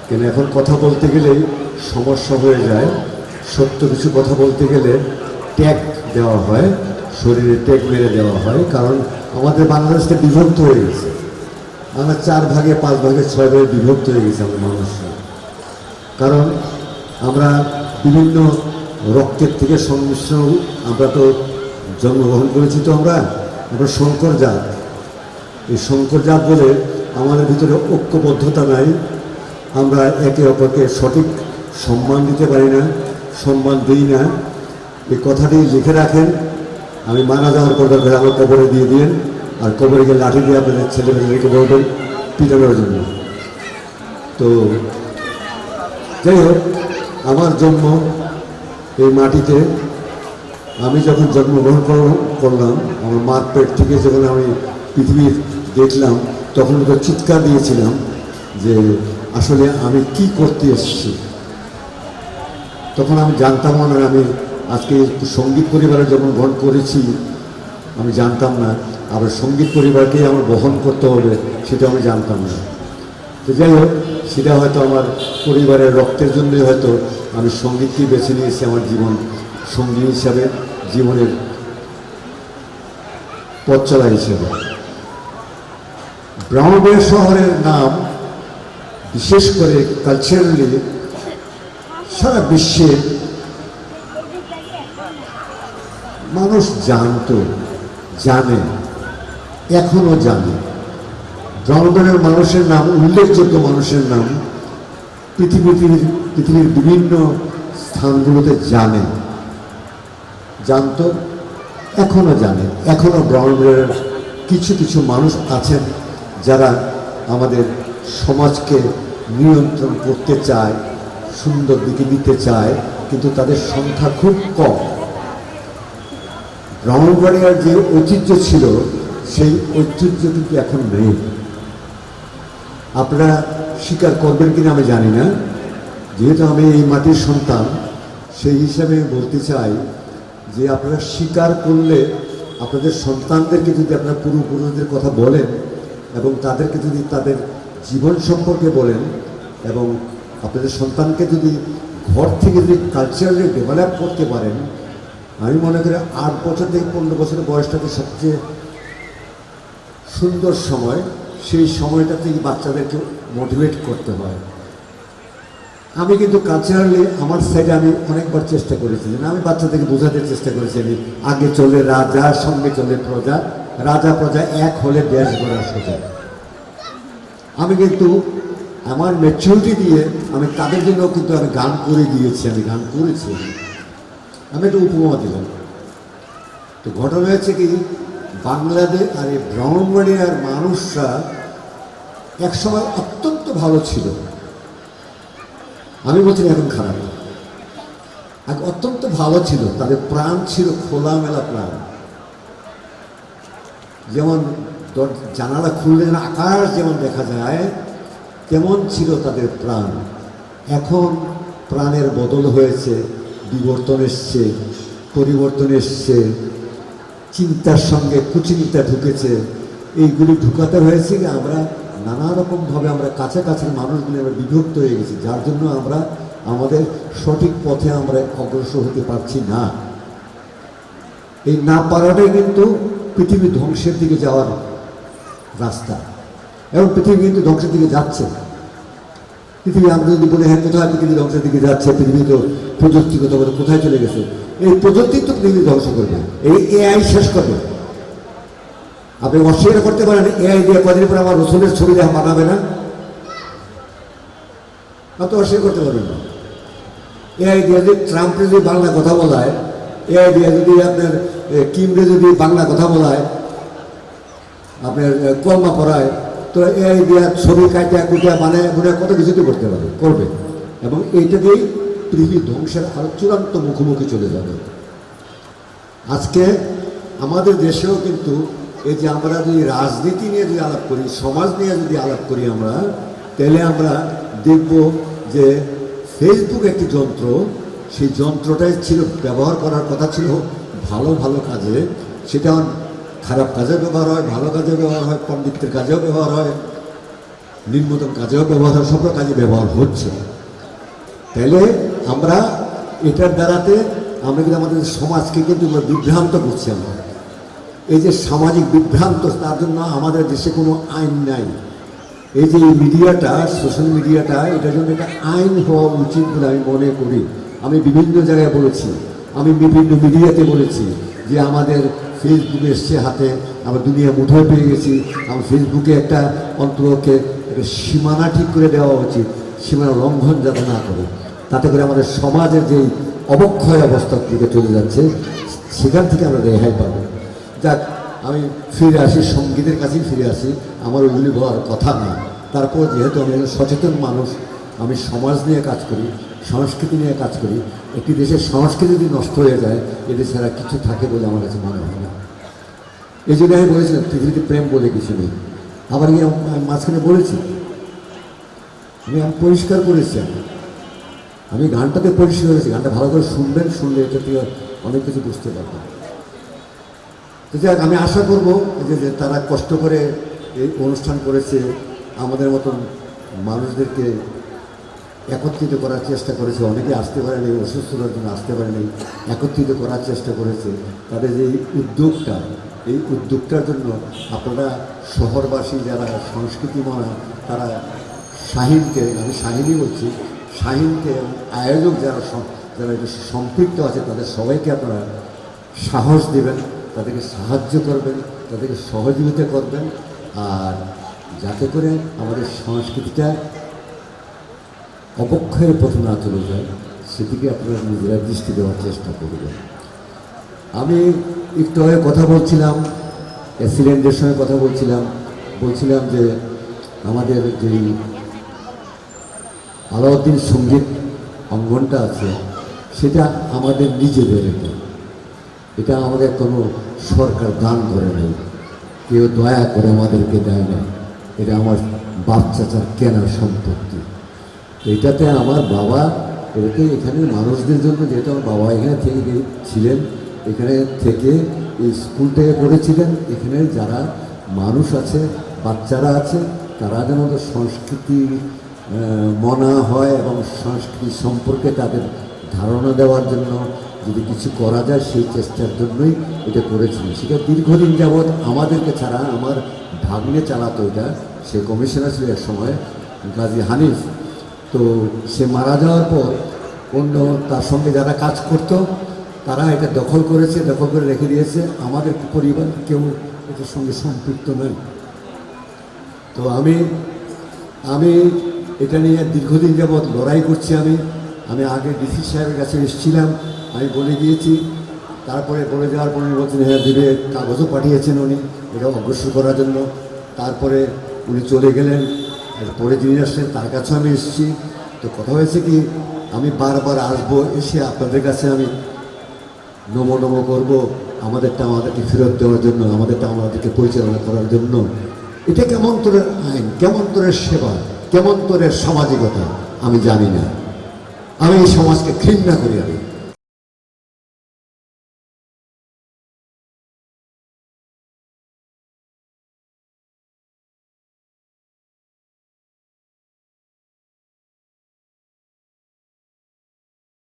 কেন এখন কথা বলতে গেলেই সমস্যা হয়ে যায়। সত্য কিছু কথা বলতে গেলে ট্যাগ দেওয়া হয়, শরীরে ট্যাগ মেরে দেওয়া হয়, কারণ আমাদের বাংলাদেশটা বিভক্ত হয়ে গেছে। আমরা 4 ভাগে 5 ভাগে 6 ভাগে বিভক্ত হয়ে গেছে আমরা মানুষরা। কারণ আমরা বিভিন্ন রক্তের থেকে সংমিশ্রণ, আমরা তো জন্মগ্রহণ করেছি, তো আমরা শঙ্কর জাত। এই শঙ্কর জাত বলে আমাদের ভিতরে ঐক্যবদ্ধতা নাই। আমরা একে অপরকে সঠিক সম্মান দিতে পারি না, সম্মান দিই না। এই কথাটি লিখে রাখেন, আমি মারা যাওয়ার পর দরকার আমার কবরে দিয়ে দিন, আর কবরে গিয়ে লাঠি দিয়ে আপনাদের ছেলেমেয়েদেরকে বলবেন পিটানোর জন্য। তো যাই হোক, আমার জন্ম এই মাটিতে। আমি যখন জন্মগ্রহণ করলাম, আমার মার পেট থেকে যখন আমি পৃথিবীর দেখলাম, তখন তো চিৎকার দিয়েছিলাম যে আসলে আমি কি করতে এসেছি। তখন আমি জানতাম না, আমি আজকে সঙ্গীত পরিবারে যখন গ্রহণ করেছি আমি জানতাম না, আবার সঙ্গীত পরিবারকেই আমার বহন করতে হবে সেটা আমি জানতাম না। তো যাই হোক, সেটা হয়তো আমার পরিবারের রক্তের জন্যই হয়তো আমি সঙ্গীতকেই বেছে নিয়েছি আমার জীবন সঙ্গী হিসাবে, জীবনের পথ চলা হিসেবে। ব্রাহ্মণবাড়িয়া শহরের নাম বিশেষ করে কালচারালি সারা বিশ্বে মানুষ জানে, এখনো জানে। ব্রাহ্মণবাড়িয়ার মানুষের নাম, উল্লেখযোগ্য মানুষের নাম পৃথিবীর বিভিন্ন স্থানগুলোতে জানতো, এখনো জানে। এখনো ব্রাহ্মণবাড়িয়ার কিছু কিছু মানুষ আছেন যারা আমাদের সমাজকে নিয়ন্ত্রণ করতে চায়, সুন্দর দিকে নিতে চায়, কিন্তু তাদের সংখ্যা খুব কম। ব্রাহ্মণবাড়িয়ার যে ঐতিহ্য ছিল, সেই ঐতিহ্য কিন্তু এখন নেই। আপনারা স্বীকার করবেন কিনা আমি জানি না, যেহেতু আমি এই মাটির সন্তান, সেই হিসাবে বলতে চাই যে আপনারা স্বীকার করলে আপনাদের সন্তানদেরকে যদি আপনারা পূর্বপুরুষদের কথা বলেন এবং তাদেরকে যদি তাদের জীবন সম্পর্কে বলেন, এবং আপনাদের সন্তানকে যদি ঘর থেকে যদি কালচারালি ডেভেলপ করতে পারেন, আমি মনে করি 8 বছর থেকে 15 বছরের বয়সটাকে সবচেয়ে সুন্দর সময়। সেই সময়টা থেকে বাচ্চাদেরকে মোটিভেট করতে হয়। আমি কিন্তু কালচারালি আমার সাইডে আমি অনেকবার চেষ্টা করেছি, না আমি বাচ্চাদেরকে বোঝাতে চেষ্টা করেছি, আমি আগে চলে রাজা, সঙ্গে চলে প্রজা, রাজা প্রজা এক হলে দেশ গড়া সোজা। আমি কিন্তু আমার ম্যাচুরিটি দিয়ে আমি তাদের জন্য কিন্তু আমি গান করে দিয়েছি, আমি গান করেছি। আমি একটা উপমা দিলাম। তো ঘটনা হয়েছে কি, বাংলাদেশ আর এই ব্রাহ্মণবাড়িয়ার মানুষরা একসময় অত্যন্ত ভালো ছিল। আমি বলছি এখন খারাপ, অত্যন্ত ভালো ছিল। তাদের প্রাণ ছিল খোলামেলা প্রাণ, যেমন জানালা খুললে আকাশ যেমন দেখা যায়, তেমন ছিল তাদের প্রাণ। এখন প্রাণের বদল হয়েছে, বিবর্তন এসছে, পরিবর্তন এসছে, চিন্তার সঙ্গে কুচিন্তা ঢুকেছে। এইগুলি ঢুকাতে হয়েছে কি, আমরা নানা রকমভাবে আমরা কাছাকাছি মানুষগুলি আমরা বিভক্ত হয়ে গেছি, যার জন্য আমরা আমাদের সঠিক পথে আমরা অগ্রসর হতে পারছি না। এই না পারাটাই কিন্তু পৃথিবী ধ্বংসের দিকে যাওয়ার রাস্তা, এবং পৃথিবী কিন্তু ধ্বংসের দিকে যাচ্ছে। পৃথিবী আমরা যদি বলি হ্যাঁ কোথায় পৃথিবী ধ্বংসের দিকে যাচ্ছে, পৃথিবী তো প্রযুক্তিগত ভাবে কোথায় চলে গেছে, এই প্রযুক্তি তো পৃথিবী ধ্বংস করবে, এই এআই শেষ করবে। আপনি অস্বীকার করতে পারেন এআই দিয়ে কদিন পরে আমার রসুলের ছবি দেখা বানাবে না, আপনি অস্বীকার করতে পারবেন না। এআই দিয়ে যদি ট্রাম্পে যদি বাংলা কথা বলায়, এআই দিয়ে যদি আপনার কিমরে যদি বাংলা কথা বলায়, আপনার কলমা পড়ায়, তো এআই দিয়ে ছবি কাটিয়া কুটিয়া মানে কত কিছুতে করবে, এবং এইটা দিয়েই পৃথিবী ধ্বংসের আরো চূড়ান্ত মুখোমুখি চলে যাবে। আজকে আমাদের দেশেও কিন্তু এই যে আমরা যদি রাজনীতি নিয়ে যদি আলাপ করি, সমাজ নিয়ে যদি আলাপ করি আমরা, তাহলে আমরা দেখব যে ফেসবুক একটি যন্ত্র, সেই যন্ত্রটাই ছিল ব্যবহার করার কথা ছিল ভালো ভালো কাজে, সেটা খারাপ কাজে ব্যবহার হয়, ভালো কাজে ব্যবহার হয়, পণ্ডিতের কাজেও ব্যবহার হয়। নিম্নতম কাজেও ব্যবহার হয়, সব কাজে ব্যবহার হচ্ছে। তাইলে আমরা এটার দ্বারাতে আমরা কিন্তু আমাদের সমাজকে কিন্তু বিভ্রান্ত করছি। আমরা এই যে সামাজিক বিভ্রান্ত, তার জন্য আমাদের দেশে কোনো আইন নাই। এই যে মিডিয়াটা, সোশ্যাল মিডিয়াটা, এটার জন্য একটা আইন হওয়া উচিত বলে আমি মনে করি। আমি বিভিন্ন জায়গায় বলেছি, আমি বিভিন্ন মিডিয়াতে বলেছি যে আমাদের ফেসবুকে এসছে হাতে, আমরা দুনিয়া মুঠোয় পেয়ে গেছি। আমার ফেসবুকে একটা অন্তরকে একটা সীমানা ঠিক করে দেওয়া উচিত, সীমানা লঙ্ঘন যাতে না করে, তাতে করে আমাদের সমাজের যেই অবক্ষয় অবস্থার দিকে চলে যাচ্ছে সেখান থেকে আমরা রেহাই পাবো। যাক, আমি ফিরে আসি, সঙ্গীতের কাছেই ফিরে আসি। আমার ওইগুলি বলার কথা না। তারপর যেহেতু আমি একজন সচেতন মানুষ, আমি সমাজ নিয়ে কাজ করি, সংস্কৃতি নিয়ে কাজ করি। একটি দেশের সংস্কৃতি যদি নষ্ট হয়ে যায়, এদেশের আর কিছু থাকে বলে আমার কাছে মনে হয় না। এই জন্য আমি বলেছিলাম পৃথিবীতে প্রেম বলে কিছু নেই। আবার গিয়ে মাঝখানে বলেছি, আমি পরিষ্কার করেছি, আমি গানটাতে পরিষ্কার করেছি। গানটা ভালো করে শুনবেন, শুনলে এটা থেকে অনেক কিছু বুঝতে পারবেন। তো যাক, আমি আশা করবো যে তারা কষ্ট করে এই অনুষ্ঠান করেছে, আমাদের মতন মানুষদেরকে একত্রিত করার চেষ্টা করেছে। অনেকে আসতে পারেনি, অসুস্থতার জন্য আসতে পারেনি, একত্রিত করার চেষ্টা করেছে। তাদের যে উদ্যোগটা, এই উদ্যোগটার জন্য আপনারা শহরবাসী যারা সংস্কৃতি মানা, তারা শাহিনকে, আমি শাহিনই বলছি, শাহিনকে এবং আয়োজক যারা যারা এটা সম্পৃক্ত আছে, তাদের সবাইকে আপনারা সাহস দেবেন, তাদেরকে সাহায্য করবেন, তাদেরকে সহযোগিতা করবেন। আর যাতে করে আমাদের সংস্কৃতিটা অবক্ষয়ের পথে না চলে যায়, সেদিকে আপনারা নিজেরা দৃষ্টি দেওয়ার চেষ্টা করবেন। আমি একটু আগে কথা বলছিলাম, অ্যাক্সিডেন্টের সঙ্গে কথা বলছিলাম যে আমাদের যেই আলাউদ্দিন সঙ্গীত অঙ্গনটা আছে, সেটা আমাদের নিজেদের। এটা আমাদের কোনো সরকার দান করে নাই, কেউ দয়া করে আমাদেরকে দেয় না। এটা আমার বাপ চাচার কেনা সম্পত্তি। এটাতে আমার বাবা, এটাতে এখানে মানুষদের জন্য, যেহেতু আমার বাবা এখানে থেকে ছিলেন, এখানে থেকে এই স্কুলটাকে করেছিলেন, এখানে যারা মানুষ আছে, বাচ্চারা আছে, তারা যেন সংস্কৃতি মনা হয় এবং সংস্কৃতি সম্পর্কে তাদের ধারণা দেওয়ার জন্য যদি কিছু করা যায়, সেই চেষ্টার জন্যই এটা করেছিলেন। সেটা দীর্ঘদিন যাবৎ আমাদেরকে ছাড়া আমার ভাগ্নে চালাতো এটা। সে কমিশনার ছিল এক সময়, গাজী হানিফ। তো সে মারা যাওয়ার পর অন্য তার সঙ্গে যারা কাজ করতো তারা এটা দখল করেছে, দখল করে রেখে দিয়েছে। আমাদের পরিবার কেউ এটার সঙ্গে সম্পৃক্ত নয়। তো আমি এটা নিয়ে দীর্ঘদিন যাবৎ লড়াই করছি। আমি আগে ডিসি সাহেবের কাছে এসেছিলাম, আমি বলে গিয়েছি। তারপরে বলে যাওয়ার পরে বলছেন হ্যাঁ দিবে, কাগজও পাঠিয়েছেন উনি এটা অগ্রসর করার জন্য। তারপরে উনি চলে গেলেন, পরে যিনি আসলেন তার কাছেও আমি এসেছি। তো কথা হয়েছে কি, আমি বারবার আসবো, এসে আপনাদের কাছে আমি নমো করবো, আমাদেরকে ফেরত দেওয়ার জন্য, আমাদেরকে পরিচালনা করার জন্য। এটা কেমন তোরের আইন, কেমন তোরের সেবা, কেমন তোরের সামাজিকতা আমি জানি না। আমি এই সমাজকে ঘৃণা করি।